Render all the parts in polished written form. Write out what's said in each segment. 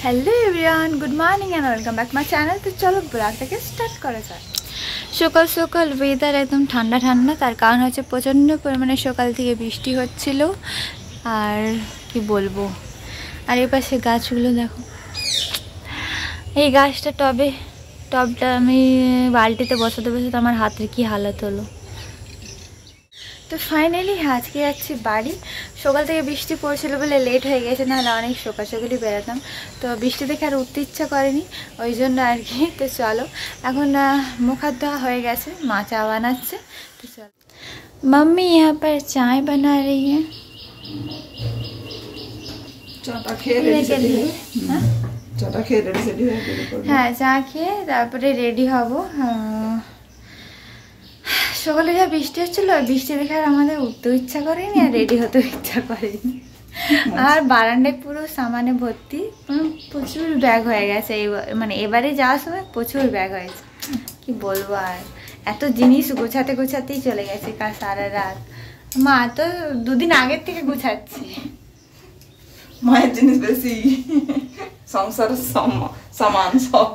Hello everyone, good morning and welcome back my channel. तो चलो ব্লগটাকে start করা যাক। সকাল সকাল ওয়েদার একদম ঠান্ডা ঠান্ডা, তার কারণ হচ্ছে প্রচণ্ড পরিমাণে সকাল থেকে বৃষ্টি হচ্ছিল। আর কি বলবো, আর এই পাশে গাছগুলো দেখো, এই গাছটা টবটা আমি বালতিতে বসাতে বসাতে আমার হাতের কি হালত হলো। তো ফাইনালি আজকে যাচ্ছি বাড়ি। সকাল থেকে বৃষ্টি পড়ছিল বলে লেট হয়ে গেছে, নাহলে অনেক সকাল সকালই বেরোতাম। তো বৃষ্টি দেখে আর উঠতে ইচ্ছা করেনি, ওই জন্য আর কি। তো চলো, এখন মুখ হাত ধোয়া হয়ে গেছে, মা চা বানাচ্ছে। তো চলো, मम्मी यहाँ पर चाय बना रही है। হ্যাঁ, চা খেয়ে তারপরে রেডি হব। সকালে যা বৃষ্টি হচ্ছিল, বৃষ্টি দেখে আর আমাদের উঠতেও ইচ্ছা করেনি আর রেডি হতেও ইচ্ছা করেনি। আর বারান্দায় পুরো সামানে ভর্তি, প্রচুর ব্যাগ হয়ে গেছে। মানে এবারে যাওয়ার সময় প্রচুর ব্যাগ হয়েছে, কি বলবো। আর এত জিনিস গোছাতে গোছাতেই চলে গেছে কাল সারা রাত। মা তো দুদিন আগের থেকে গুছাচ্ছি। মায়ের জিনিস বেশি, সংসার সমান সব।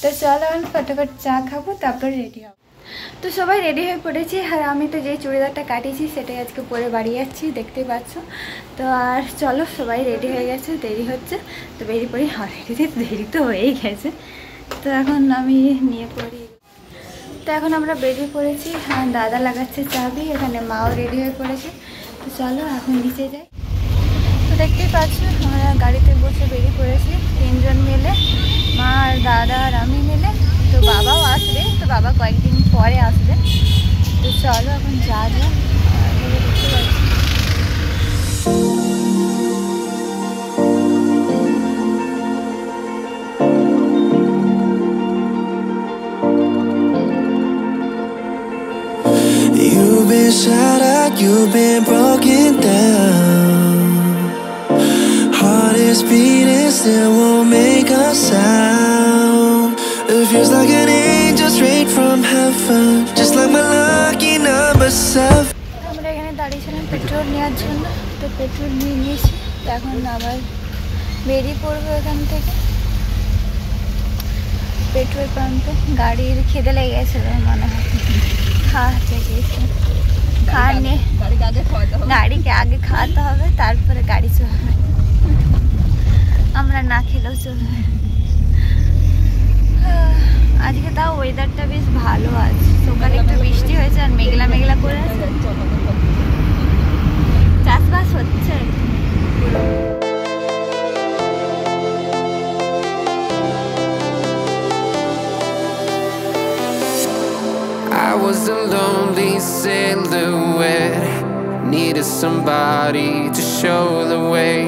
তো চলো, আমি ফটাফট চা খাবো, তারপর রেডি হবো। তো সবাই রেডি হয়ে পড়েছি, আর আমি তো যে চুড়িদারটা কাটিয়েছি সেটাই আজকে পরে বাড়ি যাচ্ছি, দেখতেই পাচ্ছ। তো আর চলো, সবাই রেডি হয়ে গেছে, দেরি হচ্ছে তো বেরিয়ে পড়ি। অলরেডি দেরি তো হয়েই গেছে, তো এখন আমি নিয়ে পড়ি। তো এখন আমরা বেরিয়ে পড়েছি, দাদা লাগাচ্ছে চাবি, এখানে মাও রেডি হয়ে পড়েছে। তো চলো এখন নিচে যাই। তো দেখতেই পাচ্ছ, আমরা গাড়িতে বসে বেরিয়ে পড়েছি তিনজন মিলে, মা আর দাদা আর আমি মিলে। তো বাবাও আসবে, তো বাবা কয়েকদিন পরে আসবে। তো চলো এখন যা যা দেখতে পাচ্ছি। You've been shattered, you've been broken down. Heart is beating, still won't make a sound. It feels like an angel straight from heaven, just like my lucky number 7. আমরা এখানে দাঁড়িয়েছিলাম পেট্রোল নেওয়ার জন্য, তো পেট্রোল নিয়ে নিয়েছি। তো এখন আবার বেরিয়ে পড়বো এখান থেকে পেট্রোল পাম্পে। গাড়ির খিদে লেগে গেছিলো মনে হয়, খাওয়াতে গিয়েছে। গাড়িকে আগে খাওয়াতে হবে, তারপরে গাড়ি চলবে। আমরা না খেলেও চলবে। আজকে তাও ওয়েদারটা বেশ ভালো আছে, সকালে একটু বৃষ্টি হয়েছে আর মেঘলা মেঘলা করে আছে, চাষবাস হচ্ছে। I was a lonely silhouette, needed somebody to show the way.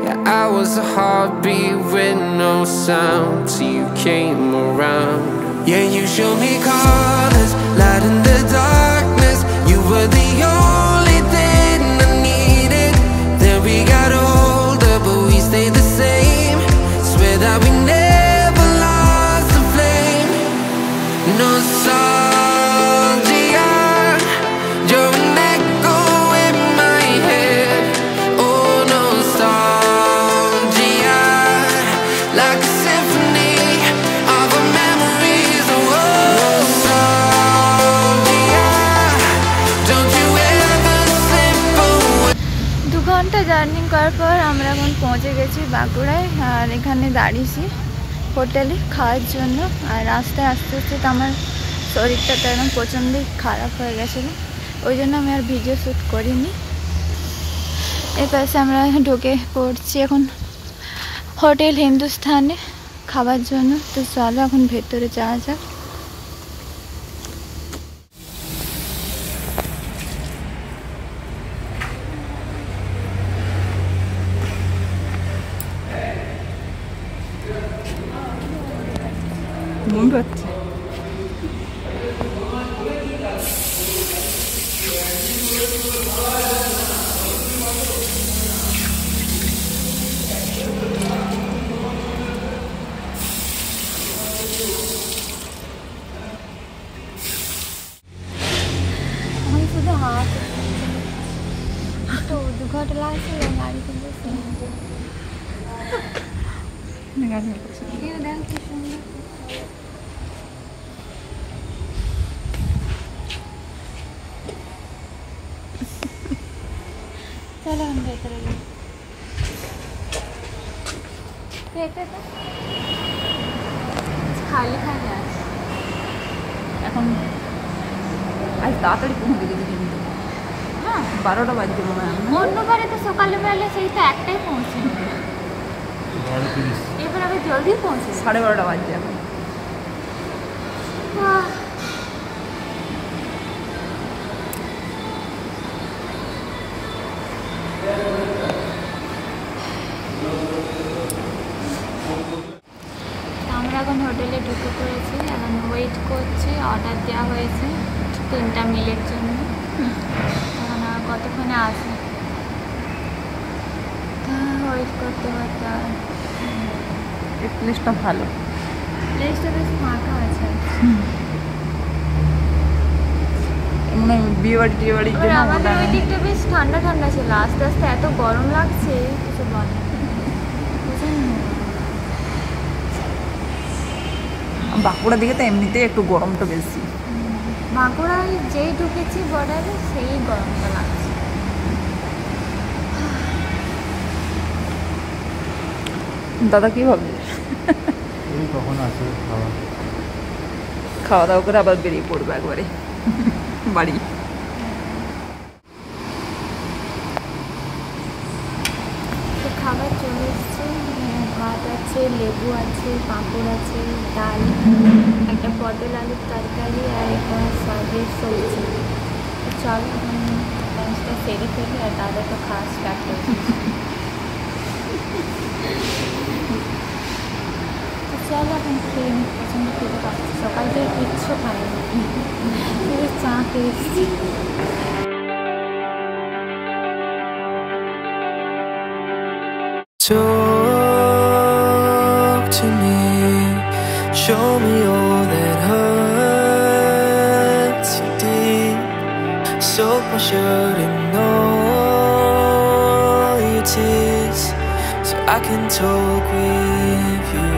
Yeah, I was a heartbeat with no sound till you came around. Yeah, you showed me colors, light in the darkness. You were the only thing I needed. Then we got older, but we stayed the same. Swear that we never lost the flame. Nostalgia, you're an echo in my head. Oh, nostalgia, like a symphony of our memories. Oh, nostalgia, don't you ever slip away. 2 ঘন্টা journey করার পর আমরা এখন পৌঁছে গেছি বাঁকুড়ায়। আর এখানে দাঁড়িয়েছি হোটেলে খাওয়ার জন্য। আর রাস্তায় আস্তে আস্তে তো আমার শরীরটা তো একদম প্রচণ্ডই খারাপ হয়ে গেছিলো, ওই জন্য আমি আর ভিডিও শ্যুট করিনি। এর পাশে আমরা ঢুকে পড়ছি এখন হোটেল হিন্দুস্থানে খাবার জন্য। তো চলো এখন ভেতরে যাওয়া যাক। মন পাচ্ছে আমি শুধু হাত তো 2 ঘন্টা লাগছিল গাড়িতে বসে। গাছ করছে। চলো আমি ভেতরে যাই। খালি খালি আছে এখন আজ তাড়াতাড়ি পৌঁছে গেছে কিন্তু, হ্যাঁ 12টা বাজছে মনে হয়। অন্যবারে তো সকালে বেলা সেই তো একটাই পৌঁছে, এবার আবার জলদি পৌঁছে। 12:30 বাজছে এখন। আমরা এখন হোটেলে ঢুকে পড়েছি, এখন ওয়েট করছি, অর্ডার দেওয়া হয়েছে 3টা মিলের জন্য। এখন আর কতক্ষণে আসে ওয়েট করতে করতে। এই প্লেসটা ভালো, প্লেসটা বেশ ফাঁকা আছে। মনে হয় বিয়ে বাড়ি টিয়ে বাড়ির এবার জন্য আমাদের ওটা ওই দিকটা বেশ ঠান্ডা ঠান্ডা ছিল, আস্তে আস্তে এত গরম লাগছে কিছু বলে না। বাঁকুড়ার দিকে তো এমনিতেই একটু গরমটা বেশি। বাঁকুড়ায় যেই ঢুকেছি বর্ডারে সেই গরমটা লাগছে। দাদা কি ভাবছে? কখন আছে খাওয়া দাওয়া করে আবার বেরিয়ে পড়বে একবারে বাড়ি। তো খাবার চলে এসছে, ভাত আছে, লেবু আছে, পাঁপড় আছে, ডাল, একটা পটল আলুর তরকারি আর একটা সয়াবিন সবজি। তো চল লাঞ্চটা সেরে ফেলি, আর দাদা তো খাওয়া স্টার্ট করছে। তো চল এখন খেয়ে নিই, প্রচণ্ড খেতে পাচ্ছি, সকাল থেকে কিচ্ছু খাইনি, শুধু চা খেয়েছি। Talk to me, show me all that hurts you deep. Soak my shirt in all your tears, so I can talk with you.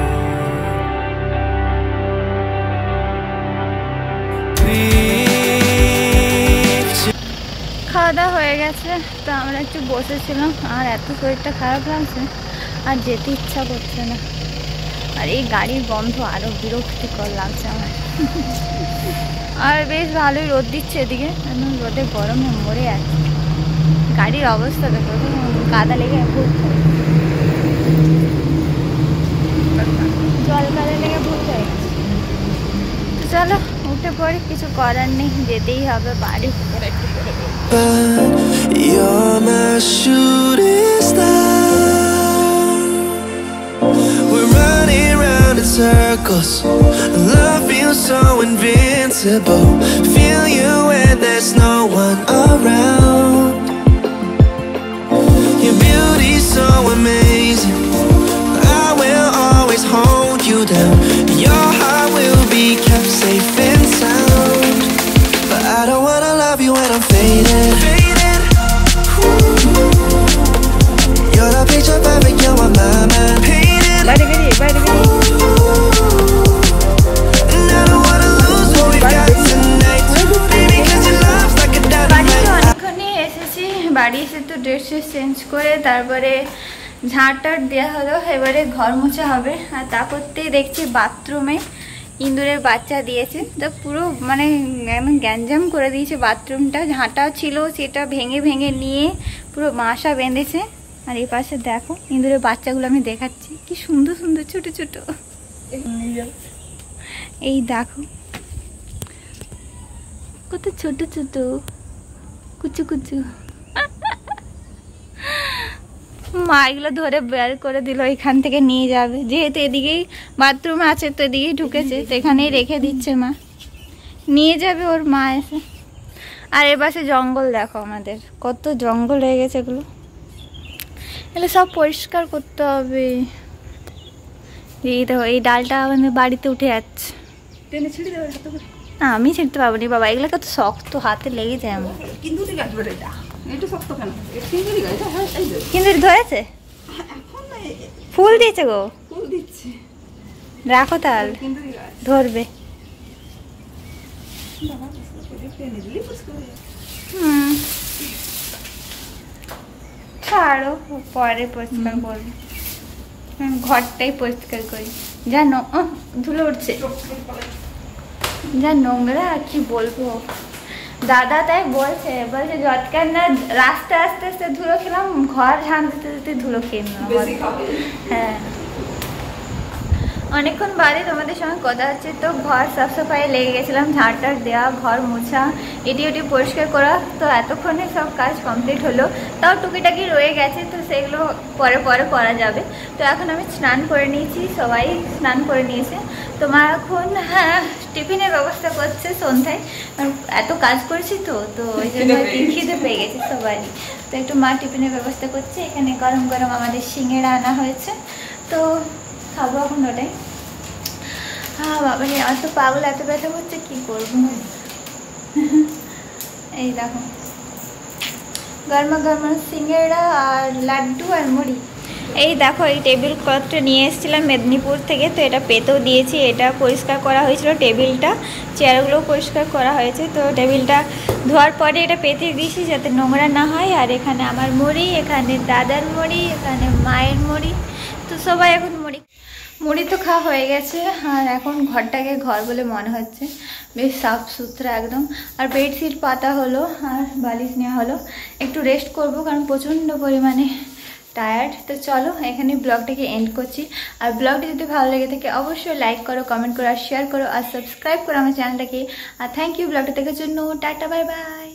খাওয়া দাওয়া হয়ে গেছে, তো আমরা একটু বসেছিলাম, আর এত শরীরটা খারাপ লাগছে আর যেতে ইচ্ছা করছে না, আর এই গাড়ির গন্ধ আরও বিরক্তিকর লাগছে আমার। আর বেশ ভালোই রোদ দিচ্ছে এদিকে, একদম রোদে গরমে মরে আছে। গাড়ির অবস্থা দেখো, কাদা লেগে ভুগছে, জল কাদা লেগে ভুগছে। চলো উঠে পড়ি, কিছু করার নেই, যেতেই হবে বাড়ি। But you're my shooting star. We're running round in circles. Love feels so invincible. Feel you when there's no one around. Your beauty's so amazing. I will always hold you down. Your heart will be kept safe and sound. But I don't wanna love you when I'm faded. You're the picture perfect, you're on my mind. Painted. বাইরে বেরিয়ে বাইরে বেরিয়ে And I don't wanna lose what we got tonight. Baby, 'cause your love's like a বাড়ি তো dynamite. অনেকক্ষণই এসেছি, বাড়ি এসে তো ড্রেস চেঞ্জ করে তারপরে ঝাঁট টাট দেওয়া হলো, এবারে ঘর মোছা হবে। আর তা করতেই দেখছি বাথরুমে ইঁদুরের বাচ্চা দিয়েছে, তো পুরো মানে একদম গ্যাঞ্জাম করে দিয়েছে বাথরুমটা। ঝাঁটা ছিল সেটা ভেঙে ভেঙে নিয়ে পুরো বাসা বেঁধেছে। আর এই পাশে দেখো ইঁদুরের বাচ্চাগুলো আমি দেখাচ্ছি, কি সুন্দর সুন্দর ছোট ছোট। এই দেখো কত ছোট ছোট কুচু কুচু। মা এগুলো ধরে বের করে দিল, এখান থেকে নিয়ে যাবে, যেহেতু এদিকেই বাথরুম আছে তো এদিকেই ঢুকেছে, তো এখানেই রেখে দিচ্ছে মা, নিয়ে যাবে ওর মা এসে। আর এ পাশে জঙ্গল দেখো, আমাদের কত জঙ্গল হয়ে গেছে, এগুলো এগুলো সব পরিষ্কার করতে হবে। এই দেখো এই ডালটা আমাদের বাড়িতে উঠে যাচ্ছে, টেনে ছিঁড়ে দেবে হাতে করে। না আমি ছিঁড়তে পারবো না বাবা, এগুলো কত শক্ত, হাতে লেগে যায় আমার। কিন্তু গাছ বেড়ে এটা এটা শক্ত কেন? কিন্তু গাছ, হ্যাঁ এই যে কিন্তু ধরেছে, এখন ফুল দিয়েছে গো। ফুল দিচ্ছে রাখো তাহলে, কিন্তু ধরবে। হুম, ছাড়ো, পরে পরিষ্কার করবো। ঘরটাই পরিষ্কার করি। যা ধুলো উঠছে, যা নোংরা, কি বলবো। দাদা তাই বলছে যতক্ষণ না রাস্তা আস্তে আস্তে ধুলো খেলাম, ঘর ঝাঁট দিতে দিতে ধুলো খেয়ে নিলাম। হ্যাঁ, অনেকক্ষণ বাদে তোমাদের সঙ্গে কথা হচ্ছে। তো ঘর সাফ সাফাই লেগে গেছিলাম, ঝাড় টাড় দেওয়া, ঘর মোছা, এটি ওটি পরিষ্কার করা। তো এতক্ষণে সব কাজ কমপ্লিট হলো, তাও টুকিটাকি রয়ে গেছে, তো সেগুলো পরে পরে করা যাবে। তো এখন আমি স্নান করে নিয়েছি, সবাই স্নান করে নিয়েছে। তো মা এখন টিফিনের ব্যবস্থা করছে সন্ধ্যায়, এত কাজ করেছি তো ওই জন্য খিদে পেয়ে গেছে সবাই। তো একটু মা টিফিনের ব্যবস্থা করছে। এখানে গরম গরম আমাদের সিঙ্গাড়া আনা হয়েছে, তো খাবো এখন ওটাই। হ্যাঁ বাবা রে, আমার তো পাগল এত ব্যথা করছে, কি করবো। এই দেখো গরমা গরমা সিঙ্গাড়া আর লাড্ডু আর মুড়ি। এই দেখো, এই টেবিল ক্লথটা নিয়ে এসেছিলাম মেদিনীপুর থেকে, তো এটা পেতেও দিয়েছি। এটা পরিষ্কার করা হয়েছিল, টেবিলটা, চেয়ারগুলোও পরিষ্কার করা হয়েছে। তো টেবিলটা ধোয়ার পরে এটা পেতে দিয়েছি যাতে নোংরা না হয়। আর এখানে আমার মুড়ি, এখানে দাদার মুড়ি, এখানে মায়ের মুড়ি। তো সবাই এখন মুড়ি তো খাওয়া হয়ে গেছে। আর এখন ঘরটাকে ঘর বলে মনে হচ্ছে, বেশ সাফ সুতরা একদম। আর বেডশিট পাতা হলো আর বালিশ নেওয়া হলো। একটু রেস্ট করব, কারণ প্রচণ্ড পরিমাণে টায়ার্ড। তো চলো এখানে ব্লগটাকে এন্ড করছি। আর ব্লগটা যদি ভালো লেগে থাকে অবশ্যই লাইক করো, কমেন্ট করো, আর শেয়ার করো, আর সাবস্ক্রাইব করো আমার চ্যানেলটাকে। আর থ্যাংক ইউ ব্লগটা দেখার জন্য। Tata, bye bye.